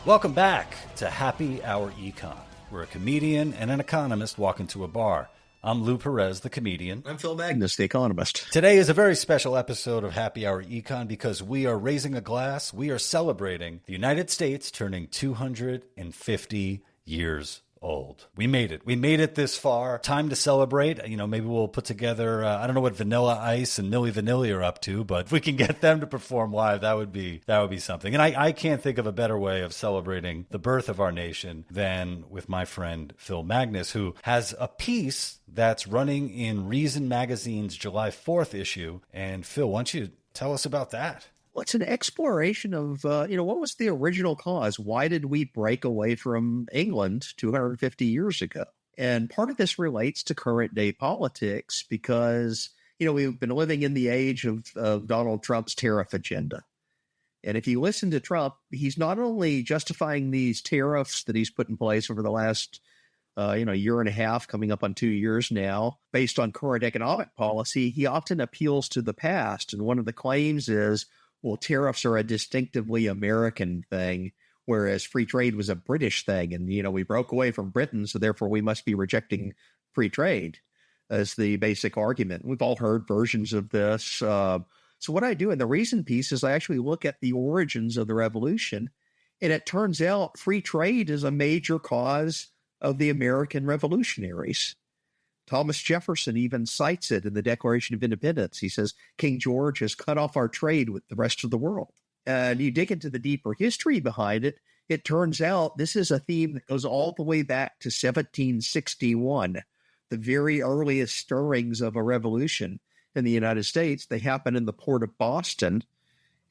Welcome back to Happy Hour Econ, where a comedian and an economist walk into a bar. I'm Lou Perez, the comedian. I'm Phil Magnus, the economist. Today is a very special episode of Happy Hour Econ because we are raising a glass. We are celebrating the United States turning 250 years old. We made it. We made it this far. Time to celebrate. You know, maybe we'll put together, I don't know what Vanilla Ice and Milli Vanilli are up to, but if we can get them to perform live, that would be something. And I can't think of a better way of celebrating the birth of our nation than with my friend Phil Magnus, who has a piece that's running in Reason Magazine's July 4th issue. And Phil, why don't you tell us about that? Well, it's an exploration of, what was the original cause? Why did we break away from England 250 years ago? And part of this relates to current day politics because, we've been living in the age of Donald Trump's tariff agenda. And if you listen to Trump, he's not only justifying these tariffs that he's put in place over the last year and a half, coming up on 2 years now, based on current economic policy, he often appeals to the past. And one of the claims is, well, tariffs are a distinctively American thing, whereas free trade was a British thing. And, we broke away from Britain, so therefore we must be rejecting free trade as the basic argument. We've all heard versions of this. So what I do in the Reason piece is I actually look at the origins of the revolution. And it turns out free trade is a major cause of the American revolutionaries. Thomas Jefferson even cites it in the Declaration of Independence. He says, King George has cut off our trade with the rest of the world. And you dig into the deeper history behind it, it turns out this is a theme that goes all the way back to 1761, the very earliest stirrings of a revolution in the United States. They happen in the port of Boston.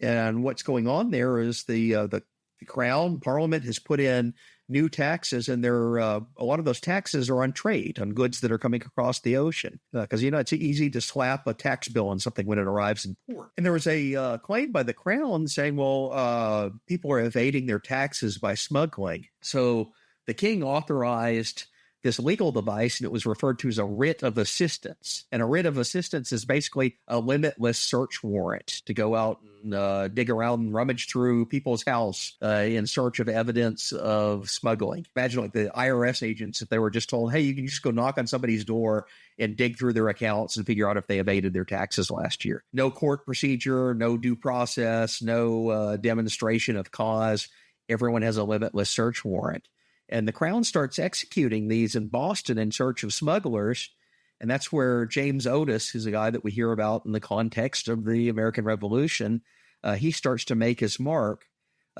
And what's going on there is the Crown Parliament has put in new taxes, and a lot of those taxes are on trade, on goods that are coming across the ocean. Because, it's easy to slap a tax bill on something when it arrives in port. And there was a claim by the Crown saying, well, people are evading their taxes by smuggling. So the king authorized this legal device, and it was referred to as a writ of assistance. And a writ of assistance is basically a limitless search warrant to go out and dig around and rummage through people's house in search of evidence of smuggling. Imagine like the IRS agents, if they were just told, hey, you can just go knock on somebody's door and dig through their accounts and figure out if they evaded their taxes last year. No court procedure, no due process, no demonstration of cause. Everyone has a limitless search warrant. And the Crown starts executing these in Boston in search of smugglers. And that's where James Otis, who's a guy that we hear about in the context of the American Revolution, he starts to make his mark.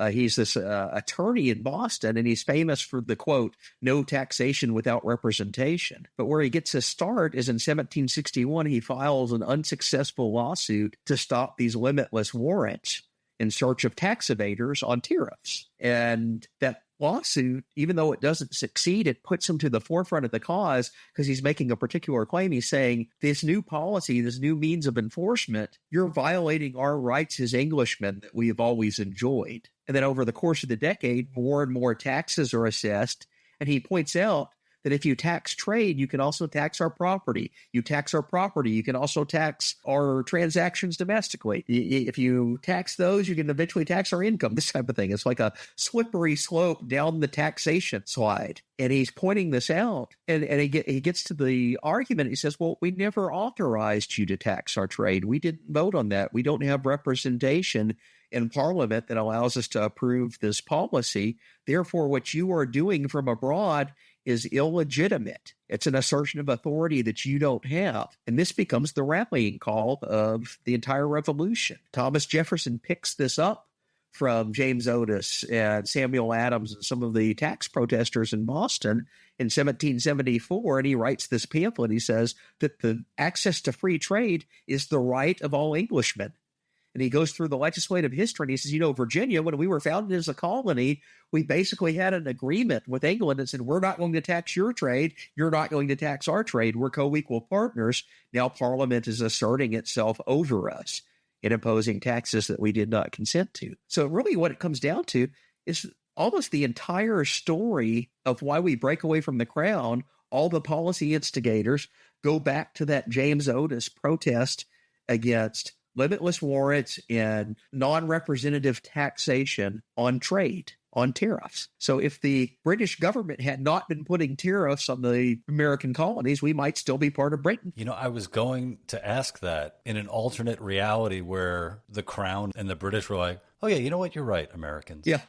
He's this attorney in Boston, and he's famous for the quote, no taxation without representation. But where he gets his start is in 1761, he files an unsuccessful lawsuit to stop these limitless warrants in search of tax evaders on tariffs. And that lawsuit, even though it doesn't succeed, it puts him to the forefront of the cause because he's making a particular claim. He's saying this new policy, this new means of enforcement, you're violating our rights as Englishmen that we have always enjoyed. And then over the course of the decade, more and more taxes are assessed. And he points out that if you tax trade, you can also tax our property. You tax our property, you can also tax our transactions domestically. If you tax those, you can eventually tax our income, this type of thing. It's like a slippery slope down the taxation slide. And he's pointing this out. And he gets to the argument. He says, well, we never authorized you to tax our trade. We didn't vote on that. We don't have representation in Parliament that allows us to approve this policy. Therefore, what you are doing from abroad is illegitimate. It's an assertion of authority that you don't have. And this becomes the rallying call of the entire revolution. Thomas Jefferson picks this up from James Otis and Samuel Adams and some of the tax protesters in Boston in 1774, and he writes this pamphlet. He says that the access to free trade is the right of all Englishmen. And he goes through the legislative history, and he says, Virginia, when we were founded as a colony, we basically had an agreement with England that said, we're not going to tax your trade. You're not going to tax our trade. We're co-equal partners. Now Parliament is asserting itself over us in imposing taxes that we did not consent to. So really what it comes down to is almost the entire story of why we break away from the crown. All the policy instigators go back to that James Otis protest against limitless warrants and non-representative taxation on trade. on tariffs. So if the British government had not been putting tariffs on the American colonies, we might still be part of Britain. I was going to ask that in an alternate reality where the Crown and the British were like, oh, yeah, you know what? You're right, Americans. Yeah,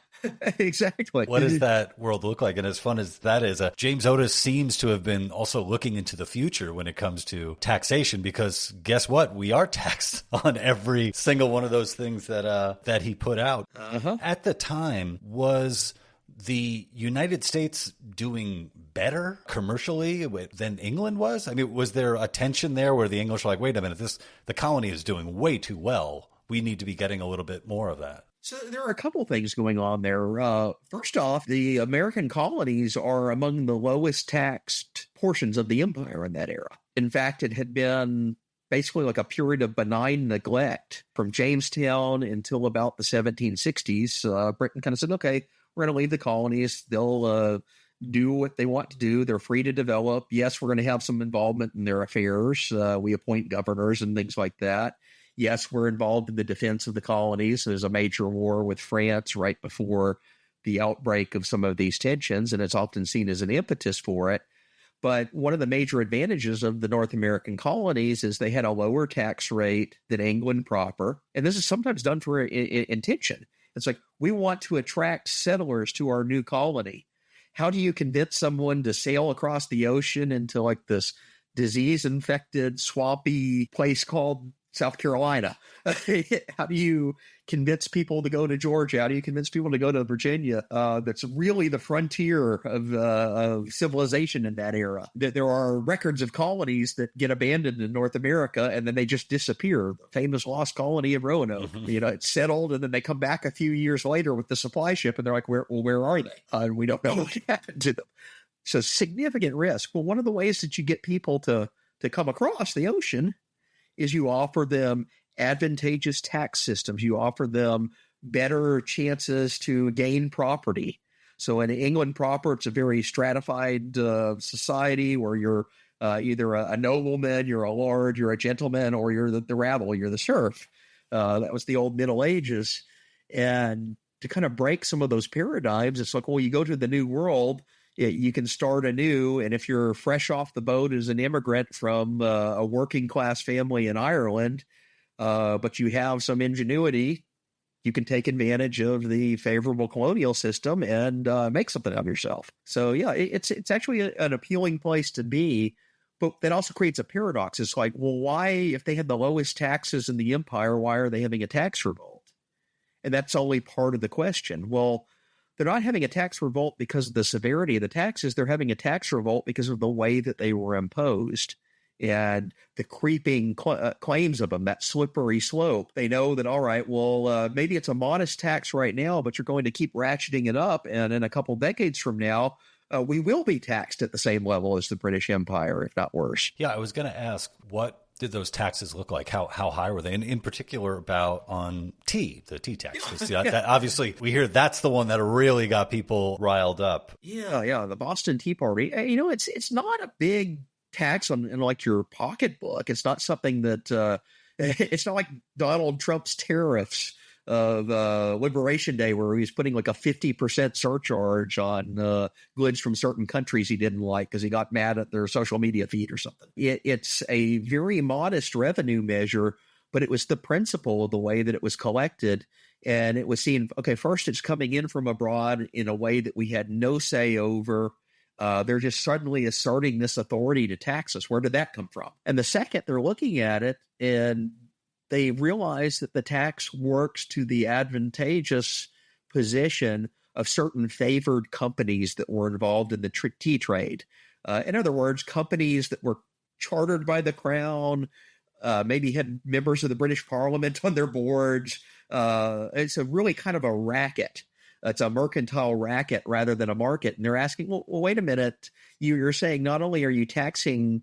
exactly. What does that world look like? And as fun as that is, James Otis seems to have been also looking into the future when it comes to taxation, because guess what? We are taxed on every single one of those things that he put out. At the time, was the United States doing better commercially than England was? I mean, was there a tension there where the English were like, wait a minute, the colony is doing way too well. We need to be getting a little bit more of that. So there are a couple things going on there. First off, the American colonies are among the lowest taxed portions of the empire in that era. In fact, it had been basically like a period of benign neglect from Jamestown until about the 1760s. Britain kind of said, okay, we're going to leave the colonies. They'll do what they want to do. They're free to develop. Yes, we're going to have some involvement in their affairs. We appoint governors and things like that. Yes, we're involved in the defense of the colonies. There's a major war with France right before the outbreak of some of these tensions, and it's often seen as an impetus for it. But one of the major advantages of the North American colonies is they had a lower tax rate than England proper. And this is sometimes done for intention. It's like, we want to attract settlers to our new colony. How do you convince someone to sail across the ocean into like this disease-infected, swampy place called South Carolina? How do you convince people to go to Georgia? How do you convince people to go to Virginia? That's really the frontier of civilization in that era. There are records of colonies that get abandoned in North America and then they just disappear. The famous lost colony of Roanoke. It's settled and then they come back a few years later with the supply ship and they're like, where are they? And we don't know what happened to them. So significant risk. Well, one of the ways that you get people to come across the ocean is you offer them advantageous tax systems. You offer them better chances to gain property. So in England proper, it's a very stratified society where you're either a nobleman, you're a lord, you're a gentleman, or you're the rabble, you're the serf. That was the old Middle Ages. And to kind of break some of those paradigms, it's like, well, you go to the New World, you can start anew. And if you're fresh off the boat as an immigrant from a working class family in Ireland, but you have some ingenuity, you can take advantage of the favorable colonial system and make something of yourself. So, yeah, it's actually an appealing place to be. But that also creates a paradox. It's like, well, why, if they had the lowest taxes in the empire, why are they having a tax revolt? And that's only part of the question. Well, they're not having a tax revolt because of the severity of the taxes. They're having a tax revolt because of the way that they were imposed and the creeping claims of them, that slippery slope. They know that, all right, well, maybe it's a modest tax right now, but you're going to keep ratcheting it up. And in a couple decades from now, we will be taxed at the same level as the British Empire, if not worse. Yeah, I was going to ask, what did those taxes look like? How high were they? And in particular about on tea, the tea tax. That, obviously, we hear that's the one that really got people riled up. Yeah, the Boston Tea Party. It's not a big tax on like your pocketbook. It's not something that it's not like Donald Trump's tariffs of Liberation Day, where he was putting like a 50% surcharge on goods from certain countries he didn't like because he got mad at their social media feed or something. It's a very modest revenue measure, but it was the principle of the way that it was collected. And it was seen, okay, first it's coming in from abroad in a way that we had no say over. They're just suddenly asserting this authority to tax us. Where did that come from? And the second they're looking at it and they realize that the tax works to the advantageous position of certain favored companies that were involved in the tea trade. In other words, companies that were chartered by the Crown, maybe had members of the British Parliament on their boards. It's a really kind of a racket. It's a mercantile racket rather than a market. And they're asking, well, wait a minute. You're saying not only are you taxing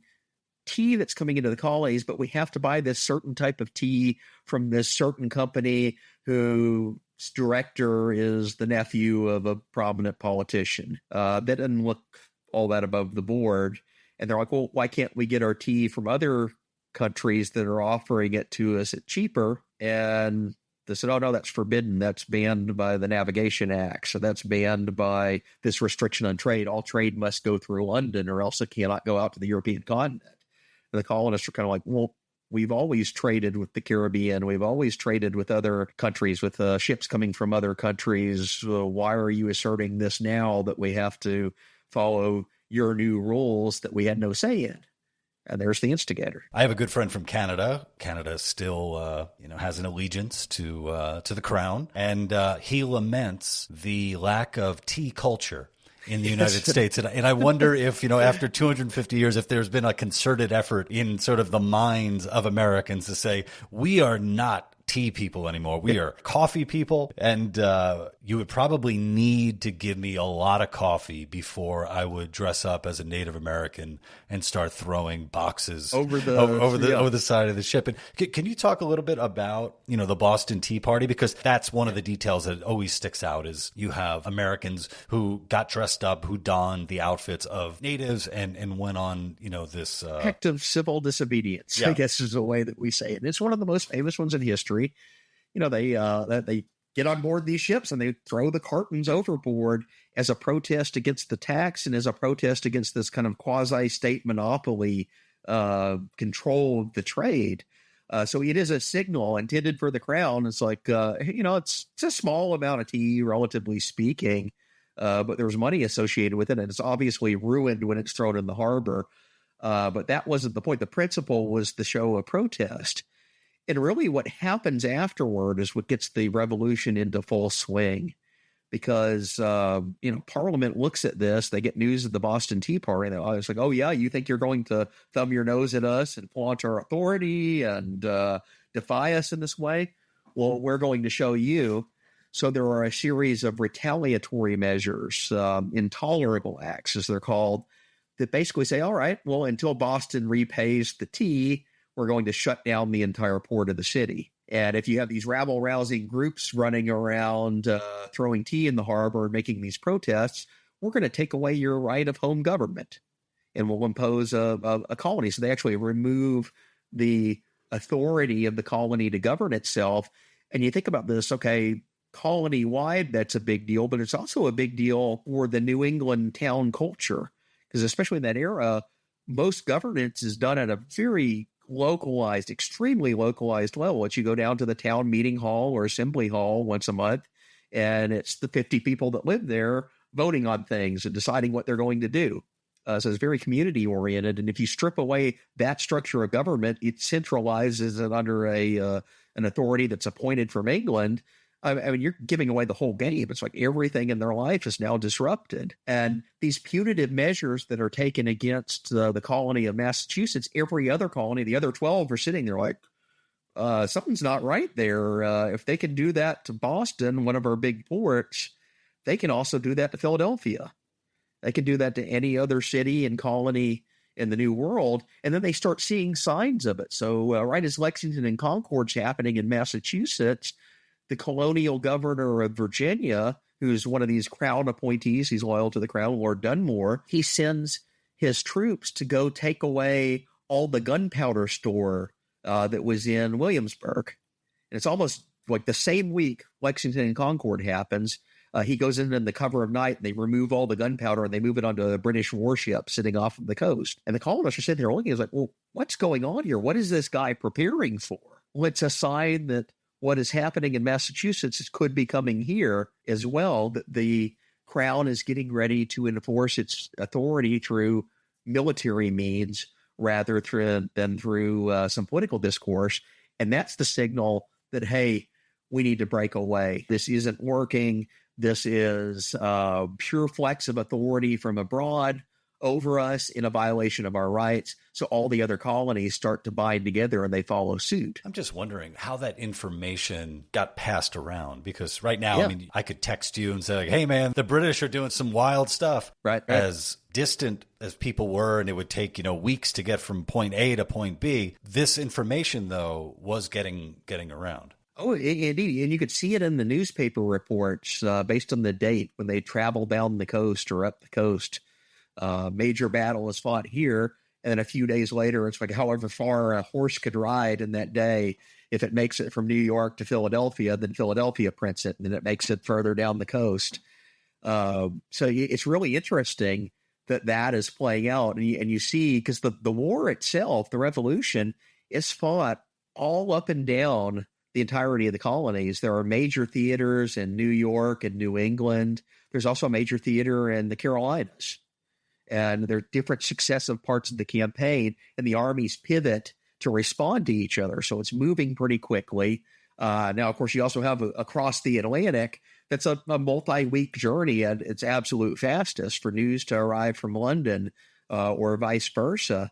tea that's coming into the colonies, but we have to buy this certain type of tea from this certain company whose director is the nephew of a prominent politician. That doesn't look all that above the board. And they're like, well, why can't we get our tea from other countries that are offering it to us at cheaper? And They said, oh, no, that's forbidden. That's banned by the Navigation Act. So that's banned by this restriction on trade. All trade must go through London or else it cannot go out to the European continent. And the colonists are kind of like, well, we've always traded with the Caribbean. We've always traded with other countries, with ships coming from other countries. Why are you asserting this now that we have to follow your new rules that we had no say in? And there's the instigator. I have a good friend from Canada. Canada still, has an allegiance to the crown, and he laments the lack of tea culture in the United States. And I wonder if, after 250 years, if there's been a concerted effort in sort of the minds of Americans to say, we are not tea people anymore. We are coffee people. And you would probably need to give me a lot of coffee before I would dress up as a Native American and start throwing boxes over the side of the ship. And can you talk a little bit about, the Boston Tea Party? Because that's one of the details that always sticks out is you have Americans who got dressed up, who donned the outfits of natives and went on, this act of civil disobedience, I guess is the way that we say it. It's one of the most famous ones in history. They get on board these ships and they throw the cartons overboard as a protest against the tax and as a protest against this kind of quasi-state monopoly control of the trade. So it is a signal intended for the crown. It's like, it's a small amount of tea, relatively speaking, but there's money associated with it, and it's obviously ruined when it's thrown in the harbor. But that wasn't the point. The principle was to show a protest. And really what happens afterward is what gets the revolution into full swing because, Parliament looks at this. They get news of the Boston Tea Party. And it's like, oh, yeah, you think you're going to thumb your nose at us and flaunt our authority and defy us in this way? Well, we're going to show you. So there are a series of retaliatory measures, intolerable acts, as they're called, that basically say, all right, well, until Boston repays the tea, we're going to shut down the entire port of the city. And if you have these rabble-rousing groups running around throwing tea in the harbor and making these protests, we're going to take away your right of home government and we'll impose a colony. So they actually remove the authority of the colony to govern itself. And you think about this, okay, colony-wide, that's a big deal, but it's also a big deal for the New England town culture. Because especially in that era, most governance is done at a very localized, extremely localized level. It's you go down to the town meeting hall or assembly hall once a month, and it's the 50 people that live there voting on things and deciding what they're going to do. So it's very community oriented. And if you strip away that structure of government, it centralizes it under an authority that's appointed from England. I mean, you're giving away the whole game. It's like everything in their life is now disrupted. And these punitive measures that are taken against the colony of Massachusetts, every other colony, the other 12 are sitting there like, something's not right there. If they can do that to Boston, one of our big ports, they can also do that to Philadelphia. They can do that to any other city and colony in the New World. And then they start seeing signs of it. So right as Lexington and Concord's happening in Massachusetts, the colonial governor of Virginia, who's one of these crown appointees, he's loyal to the crown, Lord Dunmore, he sends his troops to go take away all the gunpowder store that was in Williamsburg. And it's almost like the same week Lexington and Concord happens. He goes in the cover of night, and they remove all the gunpowder, and they move it onto a British warship sitting off of the coast. And the colonists are sitting there looking, it's like, well, what's going on here? What is this guy preparing for? Well, it's a sign that what is happening in Massachusetts could be coming here as well, that the crown is getting ready to enforce its authority through military means rather than through some political discourse. And that's the signal that, hey, we need to break away. This isn't working. This is pure flex of authority from abroad over us in a violation of our rights. So all the other colonies start to bind together and they follow suit. I'm just wondering how that information got passed around, because right now, I mean, I could text you and say, like, hey, man, the British are doing some wild stuff. Right. As distant as people were, and it would take, weeks to get from point A to point B. This information, though, was getting around. Oh, indeed. And you could see it in the newspaper reports based on the date when they travel down the coast or up the coast. Major battle is fought here. And then a few days later, it's like however far a horse could ride in that day. If it makes it from New York to Philadelphia, then Philadelphia prints it, and then it makes it further down the coast. So it's really interesting that is playing out. And you see, because the war itself, the revolution, is fought all up and down the entirety of the colonies. There are major theaters in New York and New England. There's also a major theater in the Carolinas. And there are different successive parts of the campaign, and the armies pivot to respond to each other. So it's moving pretty quickly. Now, of course, you also have across the Atlantic, that's a multi-week journey at its absolute fastest for news to arrive from London or vice versa.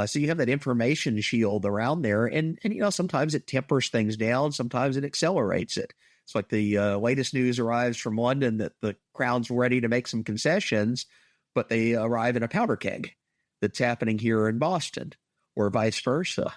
So you have that information shield around there. And sometimes it tempers things down. Sometimes it accelerates it. It's like the latest news arrives from London that the Crown's ready to make some concessions, but they arrive in a powder keg that's happening here in Boston or vice versa.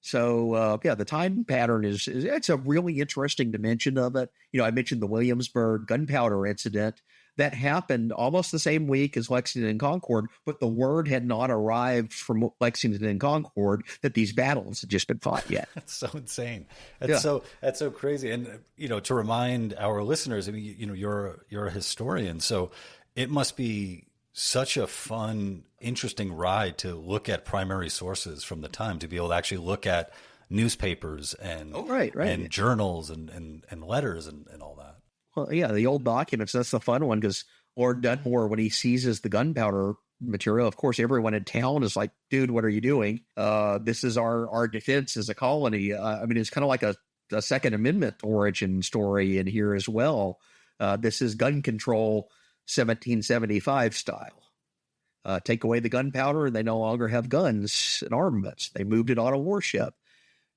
So, the time pattern it's a really interesting dimension of it. I mentioned the Williamsburg gunpowder incident. That happened almost the same week as Lexington and Concord, but the word had not arrived from Lexington and Concord that these battles had just been fought yet. That's so insane. That's so crazy. And, to remind our listeners, I mean, you're a historian, so it must be such a fun, interesting ride to look at primary sources from the time, to be able to actually look at newspapers and and journals and letters and all that. Well, yeah, the old documents, that's the fun one, because Lord Dunmore, when he seizes the gunpowder material, of course, everyone in town is like, dude, what are you doing? This is our defense as a colony. I mean, it's kind of like a Second Amendment origin story in here as well. This is gun control 1775 style. Take away the gunpowder and they no longer have guns and armaments. They moved it on a warship.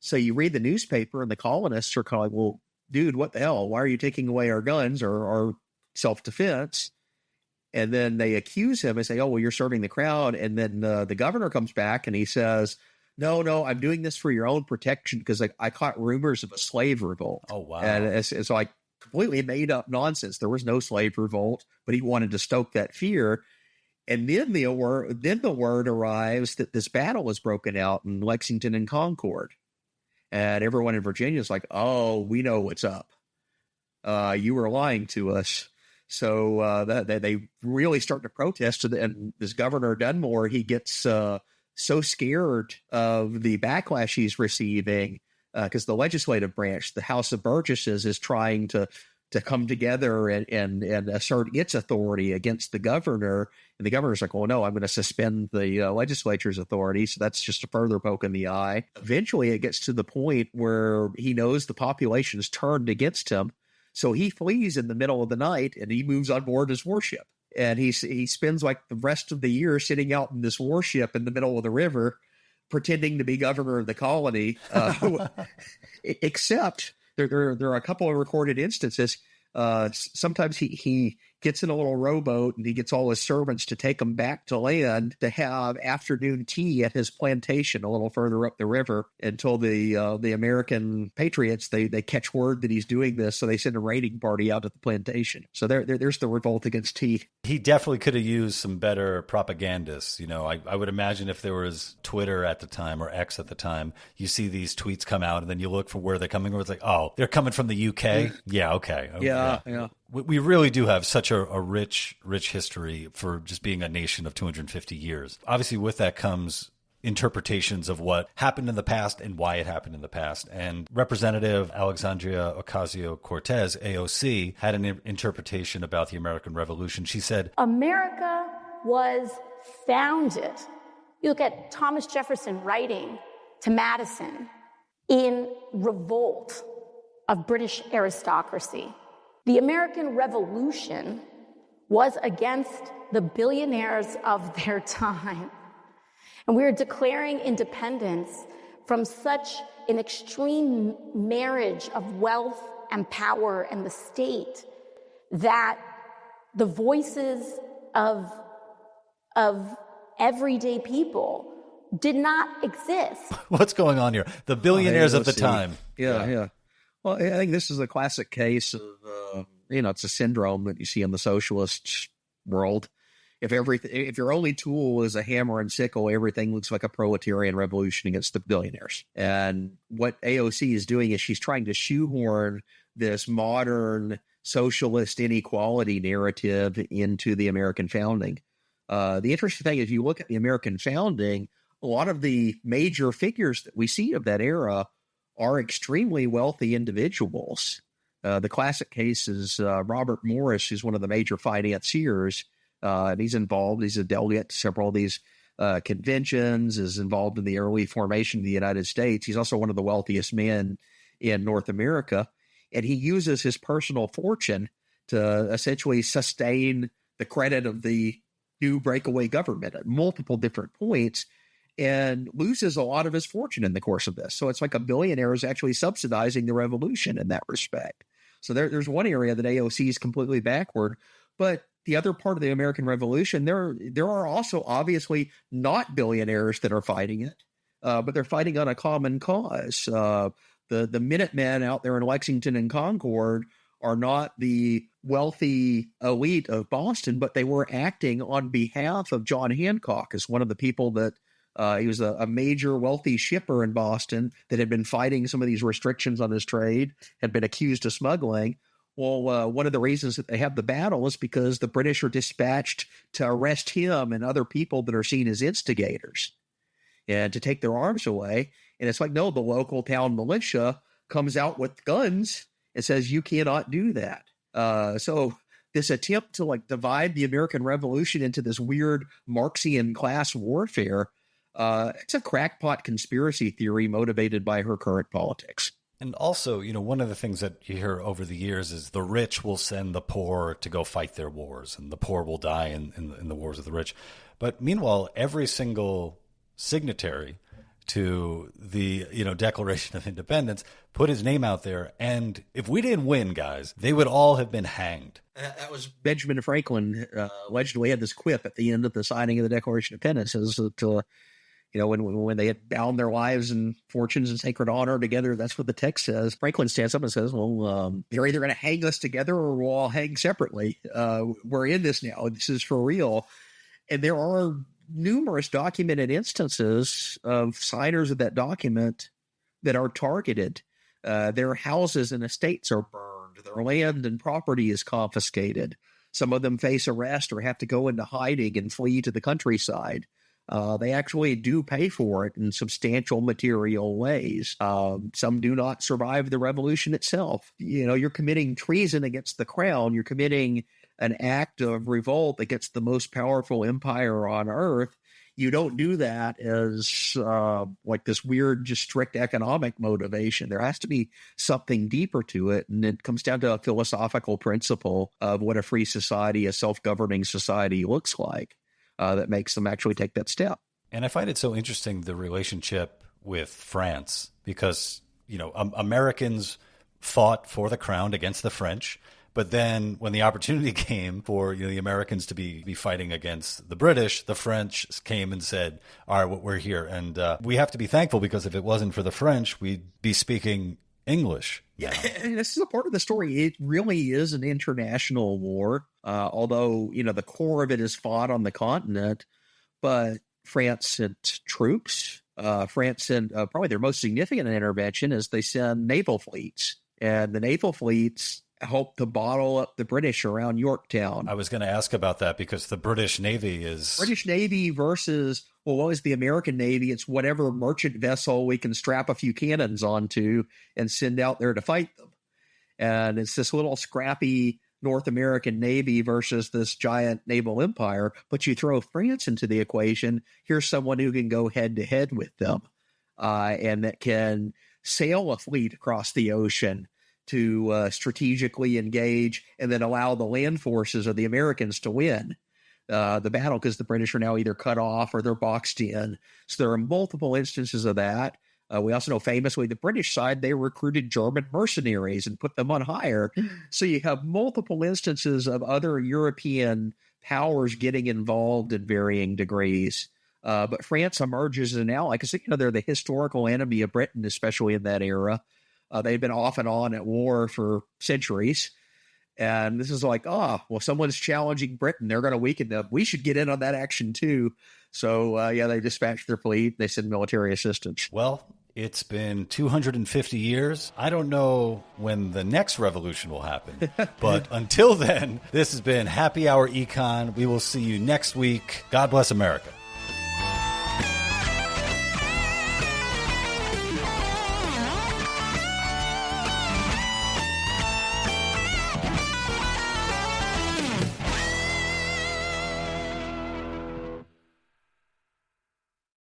So you read the newspaper and the colonists are kind of like, well, dude, what the hell? Why are you taking away our guns or our self-defense? And then they accuse him and say, oh, well, you're serving the crown. And then the governor comes back and he says, no, I'm doing this for your own protection because I caught rumors of a slave revolt. Oh, wow. And it's like completely made up nonsense. There was no slave revolt, but he wanted to stoke that fear. And then the word arrives that this battle was broken out in Lexington and Concord. And everyone in Virginia is like, oh, we know what's up. You were lying to us. So they really start to protest. And this Governor Dunmore, he gets so scared of the backlash he's receiving because the legislative branch, the House of Burgesses, is trying to come together and assert its authority against the governor. And the governor's like, well, no, I'm going to suspend the legislature's authority. So that's just a further poke in the eye. Eventually, it gets to the point where he knows the population is turned against him. So he flees in the middle of the night and he moves on board his warship. And he spends like the rest of the year sitting out in this warship in the middle of the river, pretending to be governor of the colony, except there are a couple of recorded instances. Sometimes he gets in a little rowboat and he gets all his servants to take him back to land to have afternoon tea at his plantation a little further up the river until the American patriots, they catch word that he's doing this. So they send a raiding party out at the plantation. So there's the revolt against tea. He definitely could have used some better propagandists. I would imagine if there was Twitter at the time or X at the time, you see these tweets come out and then you look for where they're coming from. It's like, oh, they're coming from the UK. Yeah. Okay. Yeah. We really do have such a rich history for just being a nation of 250 years. Obviously, with that comes interpretations of what happened in the past and why it happened in the past. And Representative Alexandria Ocasio-Cortez, AOC, had an interpretation about the American Revolution. She said, America was founded. You look at Thomas Jefferson writing to Madison in revolt of British aristocracy. The American Revolution was against the billionaires of their time. And we are declaring independence from such an extreme marriage of wealth and power and the state that the voices of everyday people did not exist. What's going on here? The billionaires of the time. Yeah. Well, I think this is a classic case of, it's a syndrome that you see in the socialist world. if your only tool is a hammer and sickle, everything looks like a proletarian revolution against the billionaires. And what AOC is doing is she's trying to shoehorn this modern socialist inequality narrative into the American founding. The interesting thing is, you look at the American founding, a lot of the major figures that we see of that era are extremely wealthy individuals. The classic case is Robert Morris, who's one of the major financiers. And he's involved. He's a delegate to several of these conventions, is involved in the early formation of the United States. He's also one of the wealthiest men in North America. And he uses his personal fortune to essentially sustain the credit of the new breakaway government at multiple different points, and loses a lot of his fortune in the course of this. So it's like a billionaire is actually subsidizing the revolution in that respect. So there's one area that AOC is completely backward, but the other part of the American Revolution, there are also obviously not billionaires that are fighting it, but they're fighting on a common cause. The Minutemen out there in Lexington and Concord are not the wealthy elite of Boston, but they were acting on behalf of John Hancock as one of the people that he was a major wealthy shipper in Boston that had been fighting some of these restrictions on his trade, had been accused of smuggling. Well, one of the reasons that they have the battle is because the British are dispatched to arrest him and other people that are seen as instigators and to take their arms away. And it's like, no, the local town militia comes out with guns and says, you cannot do that. So this attempt to like divide the American Revolution into this weird Marxian class warfare, it's a crackpot conspiracy theory motivated by her current politics. And also, one of the things that you hear over the years is the rich will send the poor to go fight their wars, and the poor will die in the wars of the rich. But meanwhile, every single signatory to the Declaration of Independence put his name out there, and if we didn't win, guys, they would all have been hanged. That was Benjamin Franklin allegedly had this quip at the end of the signing of the Declaration of Independence, as to when they had bound their lives and fortunes in sacred honor together. That's what the text says. Franklin stands up and says, well, they're either going to hang us together or we'll all hang separately. We're in this now. This is for real. And there are numerous documented instances of signers of that document that are targeted. Their houses and estates are burned. Their land and property is confiscated. Some of them face arrest or have to go into hiding and flee to the countryside. They actually do pay for it in substantial material ways. Some do not survive the revolution itself. You're committing treason against the crown. You're committing an act of revolt against the most powerful empire on earth. You don't do that as like this weird, just strict economic motivation. There has to be something deeper to it. And it comes down to a philosophical principle of what a free society, a self-governing society looks like. That makes them actually take that step. And I find it so interesting, the relationship with France, because, Americans fought for the crown against the French. But then when the opportunity came for the Americans to be fighting against the British, the French came and said, all right, well, we're here. And we have to be thankful, because if it wasn't for the French, we'd be speaking English. Yeah, and this is a part of the story. It really is an international war, although, the core of it is fought on the continent. But France sent troops. France sent probably their most significant intervention is they send naval fleets. And the naval fleets help to bottle up the British around Yorktown. I was going to ask about that, because the British Navy is... British Navy versus, what was the American Navy? It's whatever merchant vessel we can strap a few cannons onto and send out there to fight them. And it's this little scrappy North American Navy versus this giant naval empire. But you throw France into the equation, here's someone who can go head-to-head with them and that can sail a fleet across the ocean to strategically engage and then allow the land forces of the Americans to win the battle, because the British are now either cut off or they're boxed in. So there are multiple instances of that. We also know famously the British side, they recruited German mercenaries and put them on hire. So you have multiple instances of other European powers getting involved in varying degrees. But France emerges as an ally because they're the historical enemy of Britain, especially in that era. They've been off and on at war for centuries. And this is like, oh, well, someone's challenging Britain. They're going to weaken them. We should get in on that action too. So, they dispatched their fleet. They send military assistance. Well, it's been 250 years. I don't know when the next revolution will happen. But until then, this has been Happy Hour Econ. We will see you next week. God bless America.